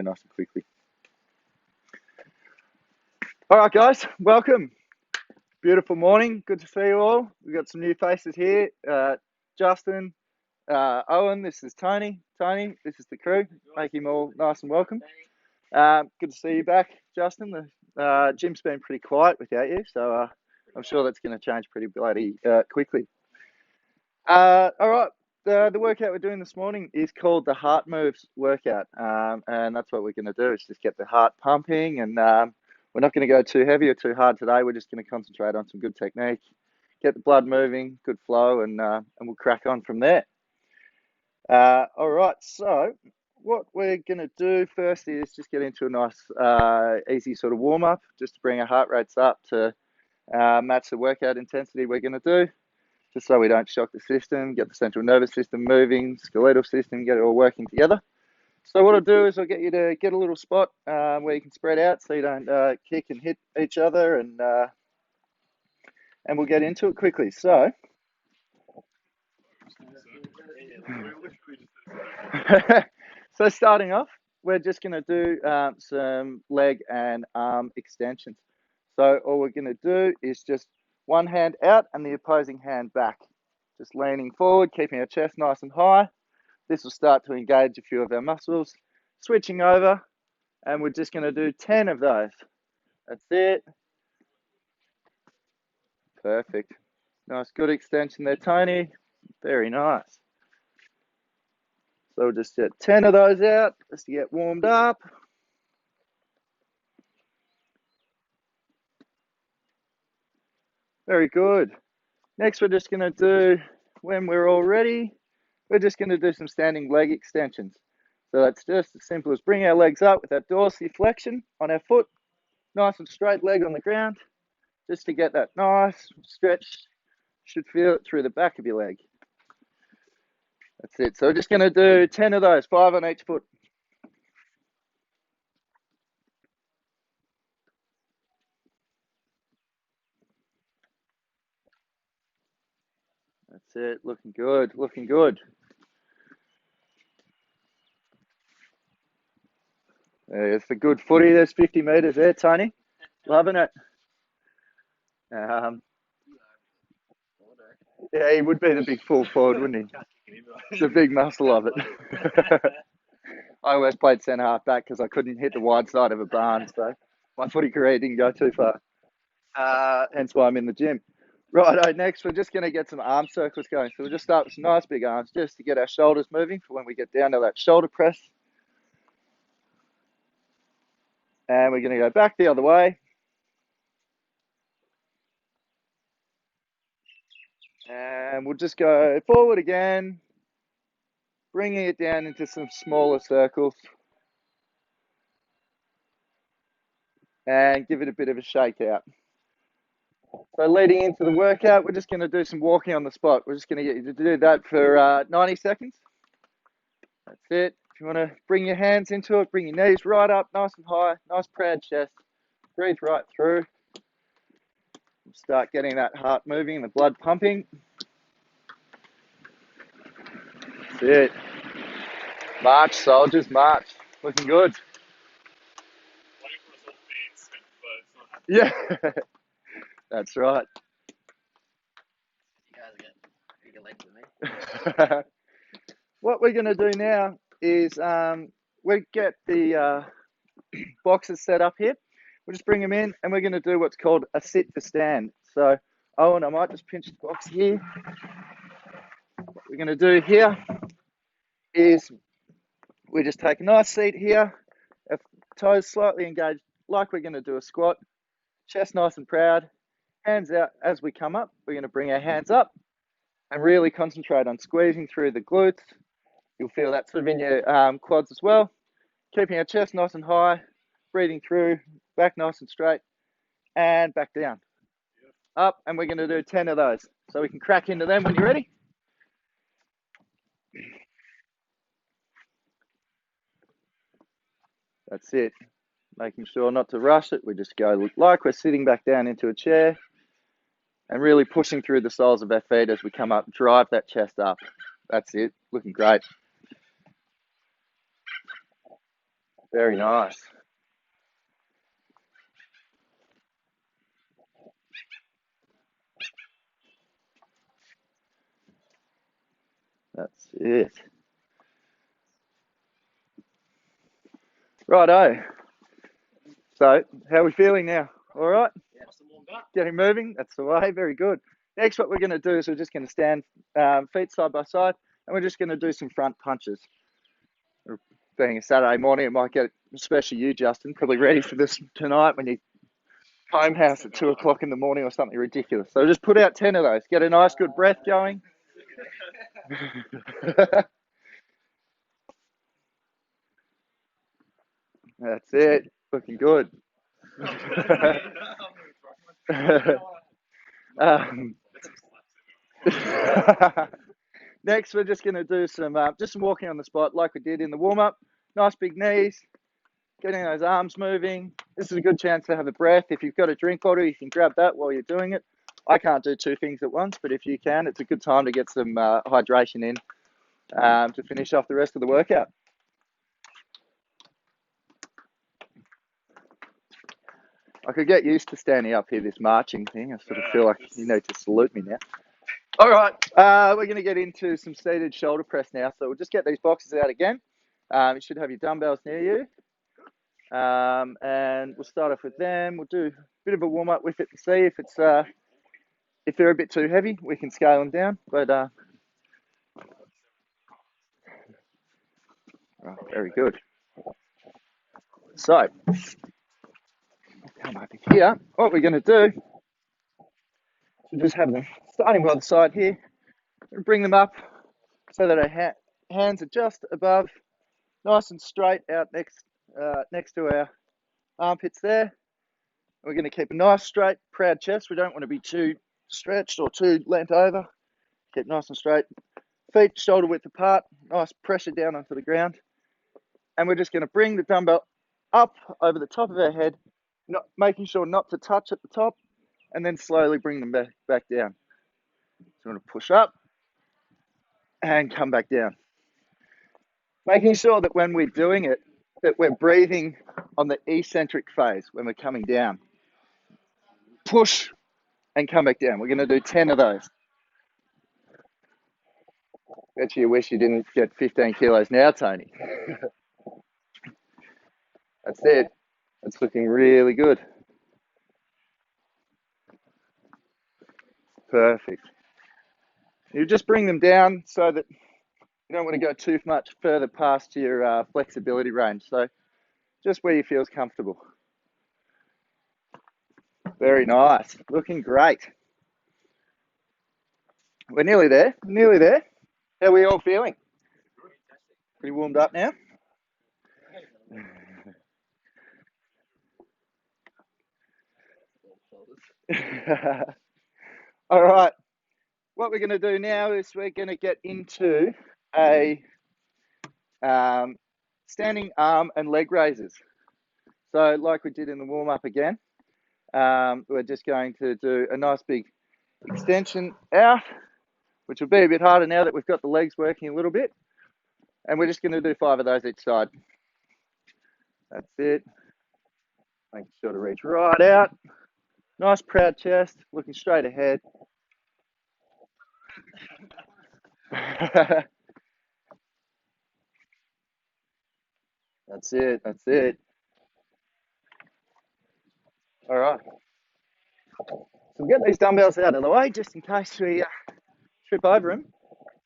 nice and quickly. All right, guys, welcome. Beautiful morning. Good to see you all. We've got some new faces here. Justin, Owen, this is Tony. Tony, this is the crew. Make him all nice and welcome. Good to see you back, Justin. The gym's been pretty quiet without you, so I'm sure that's going to change pretty bloody quickly. All right. The workout we're doing this morning is called the Heart Moves workout, and that's what we're going to do. Is just get the heart pumping, and we're not going to go too heavy or too hard today. We're just going to concentrate on some good technique, get the blood moving, good flow, and we'll crack on from there. All right. So what we're going to do first is just get into a nice, easy sort of warm up, just to bring our heart rates up to match the workout intensity we're going to do, just so we don't shock the system, get the central nervous system moving, skeletal system, get it all working together. So what I'll do is I'll get you to get a little spot where you can spread out so you don't kick and hit each other, and we'll get into it quickly. So so starting off, we're just going to do some leg and arm extensions. So all we're going to do is just one hand out and the opposing hand back. Just leaning forward, keeping our chest nice and high. This will start to engage a few of our muscles. Switching over, and we're just going to do 10 of those. That's it. Perfect. Nice, good extension there, Tony. Very nice. So we'll just get 10 of those out just to get warmed up. Very good. Next, we're just going to do, when we're all ready, we're just going to do some standing leg extensions. So that's just as simple as bring our legs up with that dorsiflexion on our foot, nice and straight leg on the ground, just to get that nice stretch. Should feel it through the back of your leg. That's it. So we're just going to do 10 of those, 5 on each foot. That's it. Looking good. Looking good. There's the good footy. There's 50 metres there, Tony. Loving it. Yeah, he would be the big full forward, wouldn't he? The big muscle of it. I always played centre half back because I couldn't hit the wide side of a barn, so my footy career didn't go too far. Hence why I'm in the gym. Right, next we're just going to get some arm circles going. So we'll just start with some nice big arms just to get our shoulders moving for when we get down to that shoulder press. And we're going to go back the other way. And we'll just go forward again, bringing it down into some smaller circles. And give it a bit of a shake out. So leading into the workout, we're just going to do some walking on the spot. We're just going to get you to do that for 90 seconds. That's it. If you want to bring your hands into it, bring your knees right up, nice and high, nice proud chest. Breathe right through. Start getting that heart moving and the blood pumping. That's it. March, soldiers, march. Looking good. Yeah, that's right. You guys get bigger legs than me. What we're going to do now is we get the boxes set up here. We'll just bring them in and we're going to do what's called a sit to stand. So, Owen, I might just pinch the box here. What we're going to do here is we just take a nice seat here, our toes slightly engaged like we're going to do a squat, chest nice and proud, hands out as we come up. We're going to bring our hands up and really concentrate on squeezing through the glutes. You'll feel that sort of in your quads as well. Keeping our chest nice and high, breathing through, back nice and straight, and back down. Up, and we're going to do 10 of those. So we can crack into them when you're ready. That's it. Making sure not to rush it. We just go like we're sitting back down into a chair and really pushing through the soles of our feet as we come up. Drive that chest up. That's it. Looking great. Very nice. That's it. Righto. So, how are we feeling now? All right? Yeah, some warmed up. Getting moving? That's the way. Very good. Next, what we're going to do is we're just going to stand feet side by side, and we're just going to do some front punches. Being a Saturday morning, it might get, especially you, Justin, probably ready for this tonight when you home house at 2 o'clock in the morning or something ridiculous. So just put out 10 of those. Get a nice good breath going. That's it. Looking good. um, next, we're just going to do some walking on the spot like we did in the warm-up. Nice big knees, getting those arms moving. This is a good chance to have a breath. If you've got a drink bottle, you can grab that while you're doing it. I can't do two things at once, but if you can, it's a good time to get some hydration in to finish off the rest of the workout. I could get used to standing up here, this marching thing. I sort of feel like you need to salute me now. All right, we're going to get into some seated shoulder press now. So we'll just get these boxes out again. You should have your dumbbells near you. And we'll start off with them. We'll do a bit of a warm up with it to see if it's if they're a bit too heavy, we can scale them down. But right, very good. So come over here. What we're going to do is just have them starting by the side here and bring them up so that our hands are just above, nice and straight out next to our armpits there. We're going to keep a nice straight, proud chest. We don't want to be too stretched or too leant over. Keep nice and straight. Feet shoulder width apart. Nice pressure down onto the ground. And we're just going to bring the dumbbell up over the top of our head, not making sure not to touch at the top, and then slowly bring them back down. So we're going to push up and come back down. Making sure that when we're doing it, that we're breathing on the eccentric phase when we're coming down. Push and come back down. We're going to do 10 of those. Bet you wish you didn't get 15 kilos now, Tony. That's it. That's looking really good. Perfect. You just bring them down so that you don't want to go too much further past your flexibility range. So just where you feel comfortable. Very nice. Looking great. We're nearly there. Nearly there. How are we all feeling? Pretty warmed up now? All right. What we're going to do now is we're going to get into a standing arm and leg raises. So like we did in the warm-up again, we're just going to do a nice big extension out, which will be a bit harder now that we've got the legs working a little bit. And we're just going to do 5 of those each side. That's it. Making sure to reach right out. Nice proud chest, looking straight ahead. That's it, that's it. All right. So we'll get these dumbbells out of the way just in case we trip over them.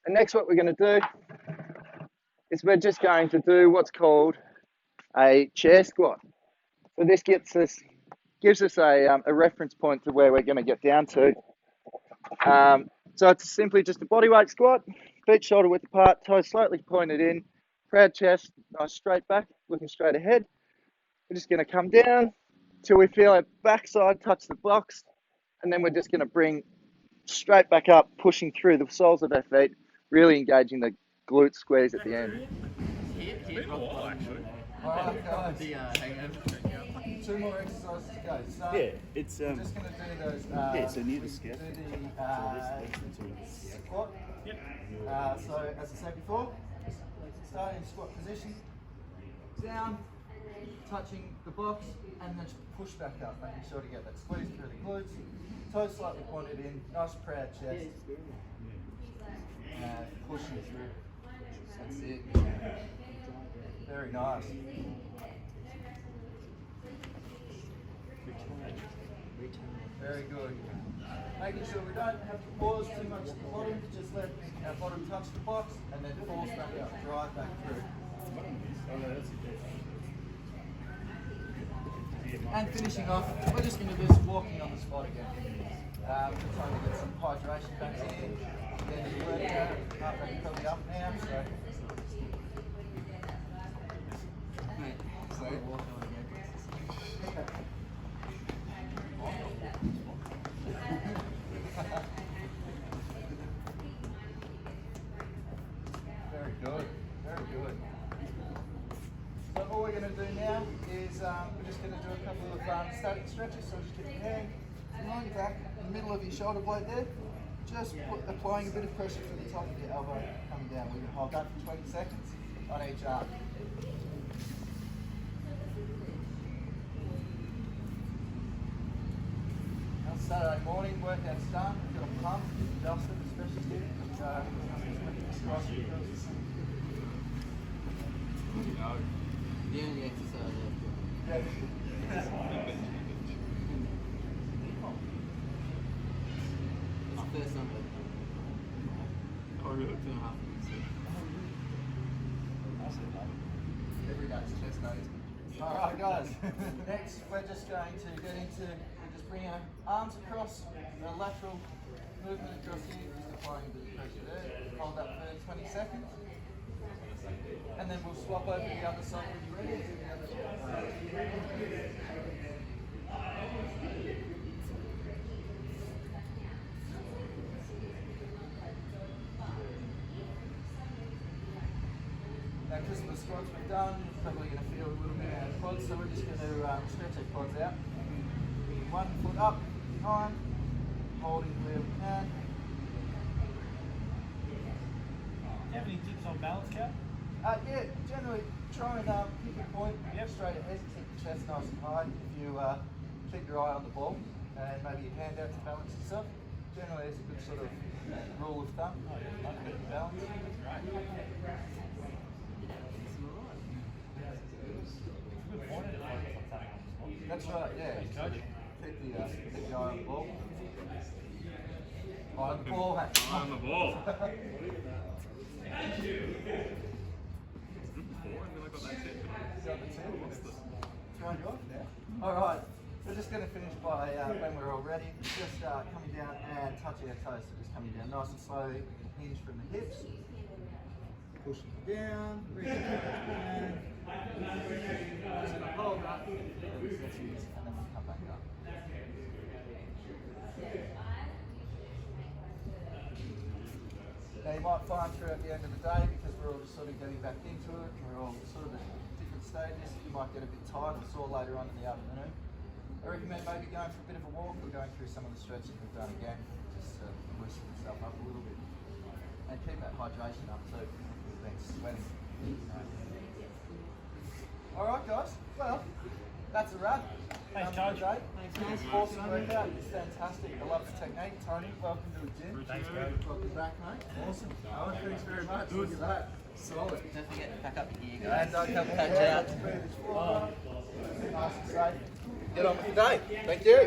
And next what we're going to do is we're just going to do what's called a chair squat. So this gives us a reference point to where we're going to get down to. So it's simply just a bodyweight squat, feet shoulder width apart, toes slightly pointed in, proud chest, nice straight back, looking straight ahead. We're just going to come down till we feel our backside touch the box, and then we're just going to bring straight back up, pushing through the soles of our feet, really engaging the glute squeeze at the end. Alright guys, 2 more exercises to go. So yeah, it's we're just going to do those. yeah, so near the scap. Do the squat. Yep. So as I said before, start in squat position, down, touching the box, and then just push back up, making sure to get that squeeze through the glutes. Toes slightly pointed in, nice proud chest. And pushing through. That's it. Very nice. Very good. Making sure we don't have to pause too much at the bottom, just let our bottom touch the box and then force back up, drive back through. And finishing off, we're just going to do some walking on the spot again. We're trying to get some hydration back in. Then the workout, heart rate probably up now, so. Very good, very good. So all we're going to do now is we're just going to do a couple of static stretches. So just get your hand behind your back in the middle of your shoulder blade there. Just applying a bit of pressure from the top of your elbow coming down. We can hold that for 20 seconds on each arm. Now Saturday morning, workout's done. We've got a pump, Justin, especially here. The only exercise Yeah. first number. Oh, really? 2.5 minutes. Every day's chest days. Alright guys, next we're just going to get into, we're just bringing our arms across, the lateral movement across here, just applying a bit of pressure there. Hold that for 20 seconds. And then we'll swap over to the other side when you're ready. Now, because of the squats we've done, you're probably going to feel a little bit out of quads, so we're just going to stretch our quads out. One foot up, behind, holding where we can. Do you have any tips on balance, Cal? Yeah, generally try and pick a point straight ahead, keep your chest nice and high. If you keep your eye on the ball and maybe your hand out to balance yourself, generally it's a good sort of rule of thumb. Keep your balance. That's right, yeah. Keep the eye on the ball. Eye on the ball. Eye on the ball. Alright, we're just going to finish by, when we're all ready, just coming down and touching our toes. So just coming down nice and slowly, hinge from the hips, pushing down, reaching down, just going to hold that, and then we come back up. Now you might find throughout the end of the day, because we're all just sort of getting back into it, we're all sort of at different stages, you might get a bit tired or sore later on in the afternoon. I recommend maybe going for a bit of a walk or going through some of the stretches we've done again, just to loosen yourself up a little bit. And keep that hydration up too, we've been sweating. Alright guys, well, that's a wrap. Thanks, Coach. Thanks, guys. Awesome workout, it's fantastic. I love the technique. Tony, welcome to the gym. Thanks, bro. Welcome back, mate. Awesome. Owen, thanks very much. Look at that. Solid. Don't forget to pack up your gear, And guys. don't have Catch out. Nice and safe. Get on with your day. Thank you.